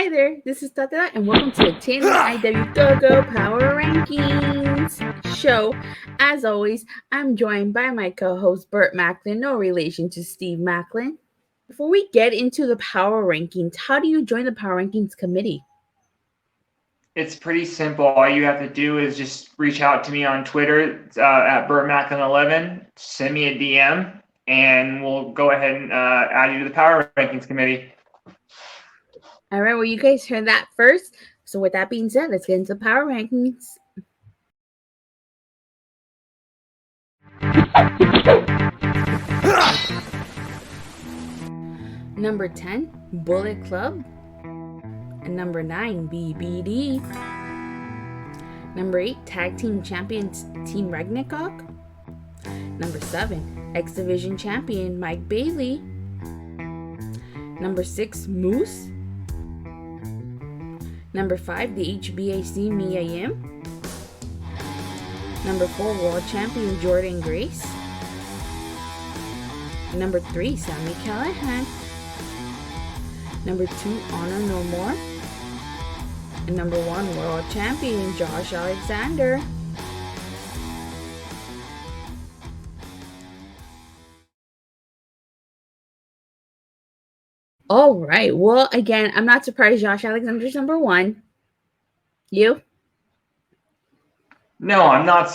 Hi there, this is Datila, and welcome to the TNAIW GoGoPower Rankings show. As always, I'm joined by my co-host Burt Maclin, no relation to Steve Maclin. Before we get into the Power Rankings, how do you join the Power Rankings committee? It's pretty simple. All you have to do is just reach out to me on Twitter at Burt Maclin11, send me a DM, and we'll go ahead and add you to the Power Rankings committee. All right, well, you guys heard that first. So with that being said, let's get into the Power Rankings. Number 10, Bullet Club. And number 9, BBD. Number 8, Tag Team Champions Team Regnikok. Number 7, X Division Champion Mike Bailey. Number 6, Moose. Number 5, the HBAC Mia Yim. Number 4, World Champion Jordan Grace. Number 3, Sami Callihan. Number 2, Honor No More. And number 1, World Champion Josh Alexander. All right. Well, again, I'm not surprised Josh Alexander's number 1. You? No, I'm not.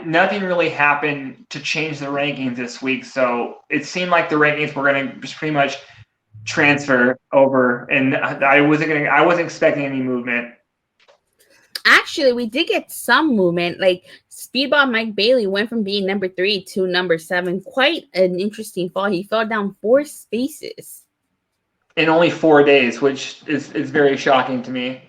Nothing really happened to change the rankings this week, so it seemed like the rankings were going to just pretty much transfer over, and I wasn't expecting any movement. Actually, we did get some movement. Like Speedball Mike Bailey went from being number 3 to number 7. Quite an interesting fall. He fell down 4 spaces in only 4 days, which is very shocking to me.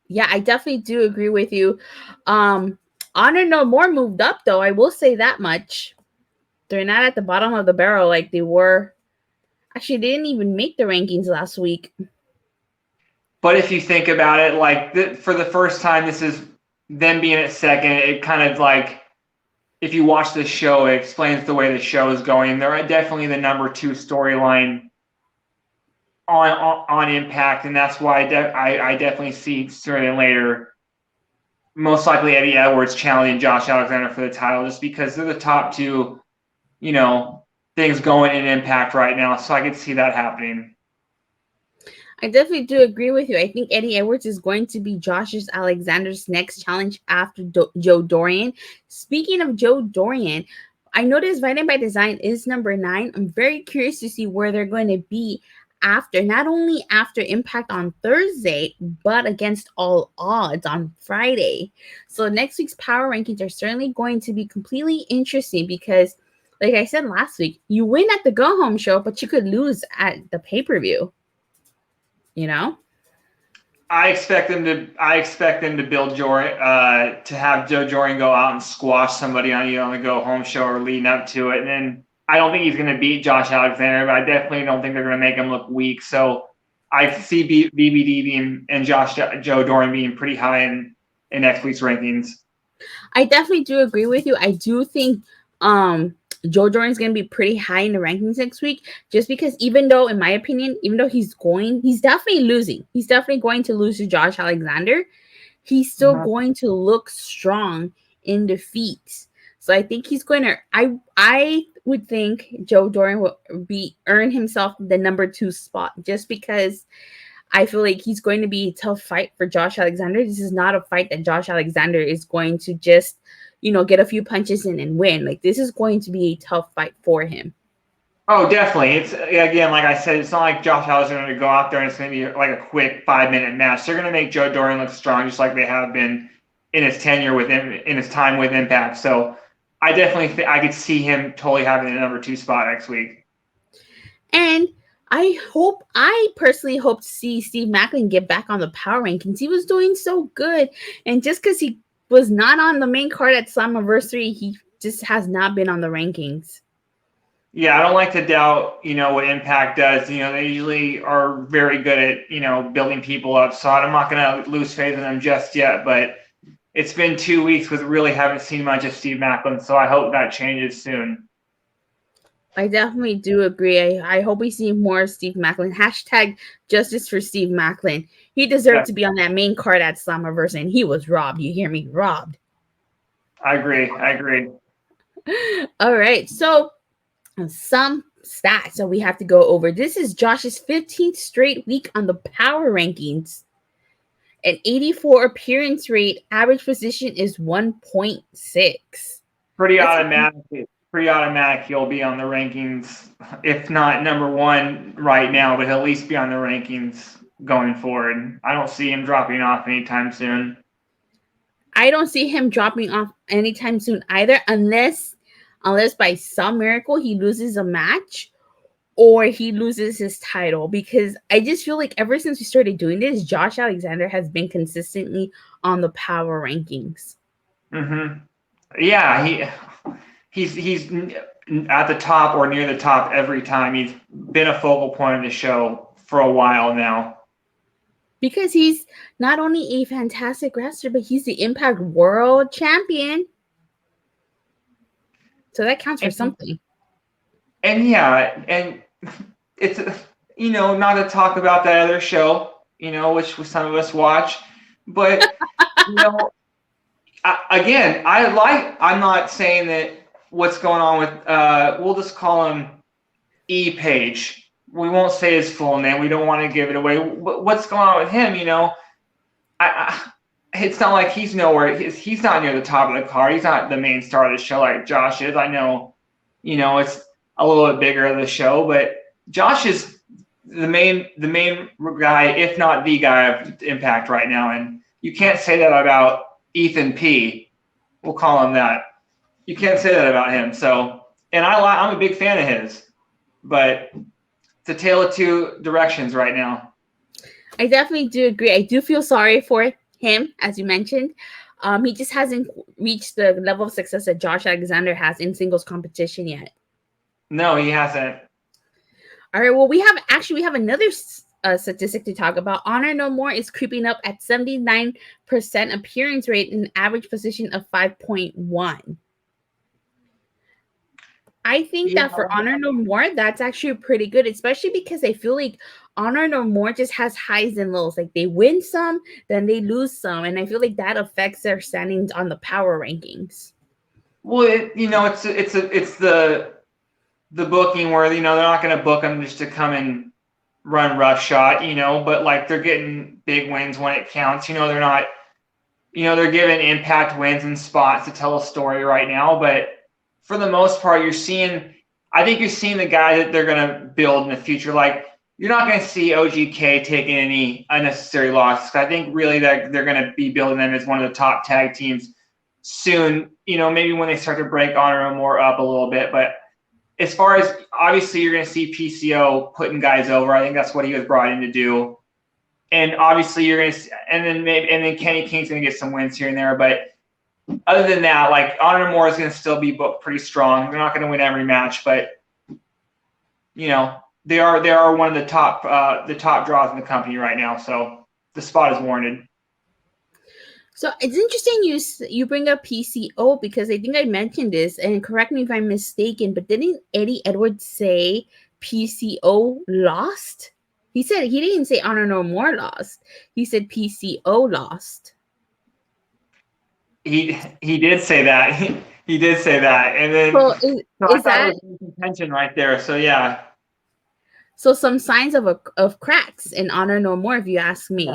Yeah, I definitely do agree with you. Honor No More moved up, though. I will say that much. They're not at the bottom of the barrel like they were. Actually, they didn't even make the rankings last week. But if you think about it, like for the first time, this is them being at second. It kind of like, if you watch the show, it explains the way the show is going. They're definitely the number 2 storyline on Impact, and that's why I definitely see sooner than later, most likely Eddie Edwards challenging Josh Alexander for the title, just because they're the top 2, things going in Impact right now. So I could see that happening. I definitely do agree with you. I think Eddie Edwards is going to be Josh Alexander's next challenge after Joe Dorian. Speaking of Joe Dorian, I noticed Violent by Design is number 9. I'm very curious to see where they're going to be after, not only after Impact on Thursday, but against All Odds on Friday. So next week's Power Rankings are certainly going to be completely interesting because, like I said last week, you win at the Go Home show, but you could lose at the pay-per-view. I expect them to build to have Joe Dorian go out and squash somebody on the Go Home show or leading up to it, and then I don't think he's going to beat Josh Alexander, but I definitely don't think they're going to make him look weak. So I see BBD and Joe Dorian being pretty high in next week's rankings. I definitely do agree with you. I do think Joe Dorian's going to be pretty high in the rankings next week, just because even though, in my opinion, he's definitely losing. He's definitely going to lose to Josh Alexander. He's still going to look strong in defeat. So I think he's going to, I would think Joe Dorian will earn himself the number 2 spot, just because I feel like he's going to be a tough fight for Josh Alexander. This is not a fight that Josh Alexander is going to just, get a few punches in and win. Like, this is going to be a tough fight for him. Oh, definitely. It's, again, like I said, it's not like Josh Alexander going to go out there and it's going to be like a quick 5-minute match. They're going to make Joe Dorian look strong, just like they have been in his tenure with him, in his time with Impact. So I definitely I could see him totally having the number 2 spot next week. And I personally hope to see Steve Maclin get back on the Power Rankings. He was doing so good, and just because he was not on the main card at Slammiversary, he just has not been on the rankings. Yeah, I don't like to doubt, what Impact does. They usually are very good at, building people up. So I'm not going to lose faith in them just yet. But it's been 2 weeks with really haven't seen much of Steve Maclin. So I hope that changes soon. I definitely do agree. I hope we see more Steve Maclin. Hashtag justice for Steve Maclin. He deserved to be on that main card at Slammiversary, and he was robbed. You hear me? Robbed. I agree. All right. So some stats that we have to go over. This is Josh's 15th straight week on the power rankings. An 84 appearance rate. Average position is 1.6. Pretty automatic he'll be on the rankings, if not number one right now, but he'll at least be on the rankings going forward. I don't see him dropping off anytime soon. I don't see him dropping off anytime soon either, unless by some miracle he loses a match or he loses his title, because I just feel like ever since we started doing this, Josh Alexander has been consistently on the power rankings. Mm-hmm. Yeah, he's at the top or near the top every time. He's been a focal point of the show for a while now. Because he's not only a fantastic wrestler, but he's the Impact World Champion. So that counts for something. And yeah, and it's, not to talk about that other show, which some of us watch, but, again, I'm not saying that what's going on with, we'll just call him E Page. We won't say his full name. We don't want to give it away. What's going on with him? It's not like he's nowhere. He's not near the top of the card. He's not the main star of the show like Josh is. I know, it's a little bit bigger of the show, but Josh is the main guy, if not the guy of Impact right now. And you can't say that about Ethan P. We'll call him that. You can't say that about him. So, and I'm a big fan of his, but it's a tale of two directions right now. I definitely do agree. I do feel sorry for him, as you mentioned. He just hasn't reached the level of success that Josh Alexander has in singles competition yet. No, he hasn't. All right. Well, we have another statistic to talk about. Honor No More is creeping up at 79% appearance rate and average position of 5.1. I think that for Honor No More, that's actually pretty good, especially because I feel like Honor No More just has highs and lows. Like they win some, then they lose some, and I feel like that affects their standings on the power rankings. Well, it's the booking where they're not going to book them just to come and run roughshod, but like they're getting big wins when it counts. They're not, they're giving Impact wins and spots to tell a story right now, but for the most part, I think you're seeing the guy that they're going to build in the future. Like, you're not going to see OGK taking any unnecessary losses. I think really that they're going to be building them as one of the top tag teams soon, maybe when they start to break Honor No More up a little bit. But as far as, obviously, you're going to see PCO putting guys over. I think that's what he was brought in to do. And obviously, you're going to – and then Kenny King's going to get some wins here and there. But other than that, like, Honor No More is going to still be booked pretty strong. They're not going to win every match, but they are one of the top draws in the company right now. So the spot is warranted. So it's interesting you bring up PCO, because I think I mentioned this, and correct me if I'm mistaken, but didn't Eddie Edwards say PCO lost? He didn't say Honor No More lost. He said PCO lost. He did say that. He did say that, and then I thought it was contention right there. So yeah. So some signs of cracks in Honor No More, if you ask me.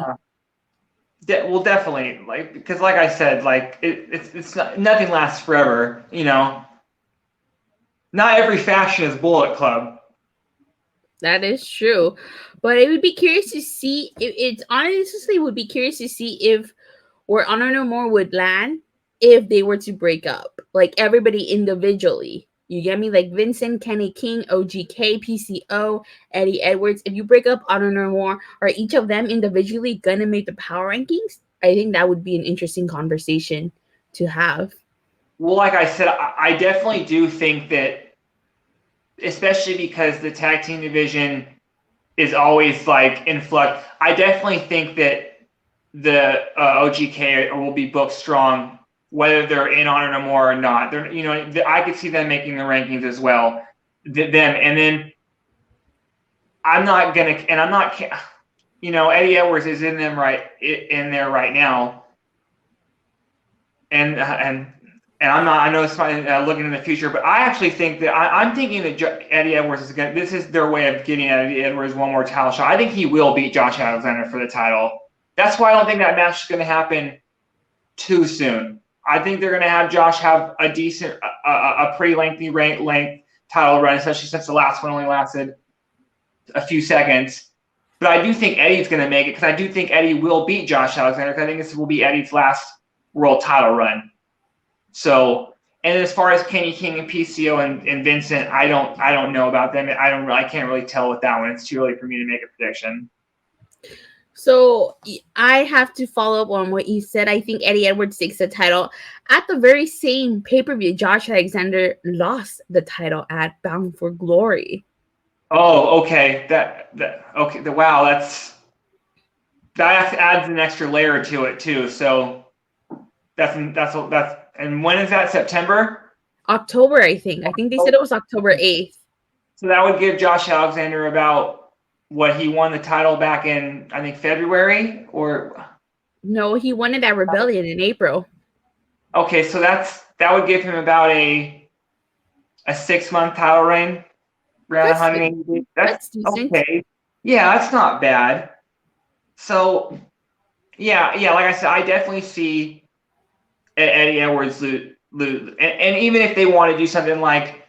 Well, definitely, because like I said, it's not, nothing lasts forever. Not every faction is Bullet Club. That is true, but it would be curious to see. Would be curious to see if where Honor No More would land if they were to break up, like everybody individually. You get me? Like Vincent, Kenny King, OGK, PCO, Eddie Edwards. If you break up Honor No More, are each of them individually gonna make the power rankings? I think that would be an interesting conversation to have. Well, like I said, I definitely do think that, especially because the tag team division is always like in flux. I definitely think that the OGK will be booked strong, whether they're in Honor No More or not. I could see them making the rankings as well. them. And then I'm not gonna, and I'm not, Eddie Edwards is in there right now, and I'm not. I know it's not looking in the future, but I actually think that I'm thinking that Eddie Edwards is going. This is their way of getting Eddie Edwards one more title shot. I think he will beat Josh Alexander for the title. That's why I don't think that match is going to happen too soon. I think they're going to have Josh have a decent, a pretty lengthy length title run, especially since the last one only lasted a few seconds. But I do think Eddie's going to make it, because I do think Eddie will beat Josh Alexander, because I think this will be Eddie's last world title run. So, and as far as Kenny King and PCO and Vincent, I don't know about them. I can't really tell with that one. It's too early for me to make a prediction. So I have to follow up on what you said. I think Eddie Edwards takes the title. At the very same pay-per-view, Josh Alexander lost the title at Bound for Glory. Oh, okay. Wow, that adds an extra layer to it too. So that's and when is that? September? October, I think. I think they said it was October 8th. So that would give Josh Alexander about what he won the title back in, I think, February, or no, he won it at Rebellion in April. Okay, so that would give him about a 6-month title reign. Around 180 days. That's okay. Yeah, that's not bad. So yeah, like I said, I definitely see Eddie Edwards lose. And even if they want to do something like,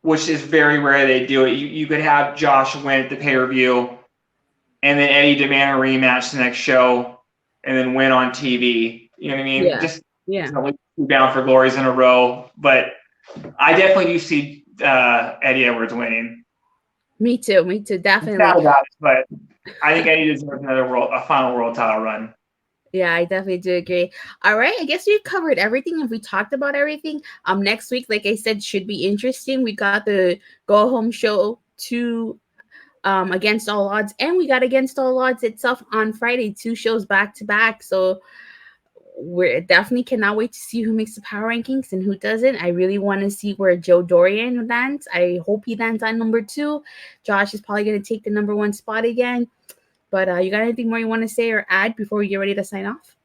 which is very rare they do it, you could have Josh win at the pay-per-view, and then Eddie demand a rematch the next show, and then win on TV. You know what I mean? Yeah. Two Bound for Glories in a row. But I definitely do see Eddie Edwards winning. Me too, definitely. But I think Eddie deserves a final world title run. Yeah, I definitely do agree. All right, I guess we've covered everything. If we talked about everything, next week, like I said, should be interesting. We got the Go Home Show 2 Against All Odds, and we got Against All Odds itself on Friday, 2 shows back to back. So we definitely cannot wait to see who makes the power rankings and who doesn't. I really want to see where Joe Dorian lands. I hope he lands on number 2. Josh is probably going to take the number 1 spot again. But you got anything more you want to say or add before we get ready to sign off?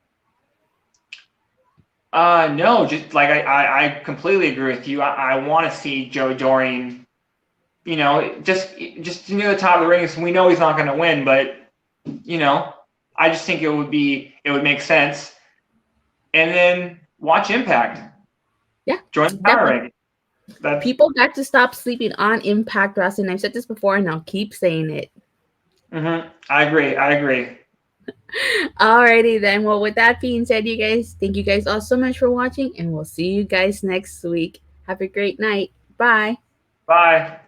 No, just like I completely agree with you. I want to see Joe Dorian, just near the top of the rings. We know he's not going to win, but I just think it would make sense. And then watch Impact. Yeah, join the power ranking. People got to stop sleeping on Impact Wrestling. I've said this before, and I'll keep saying it. I agree. Alrighty then. Well, with that being said, you guys, thank you guys all so much for watching, and we'll see you guys next week. Have a great night. Bye. Bye.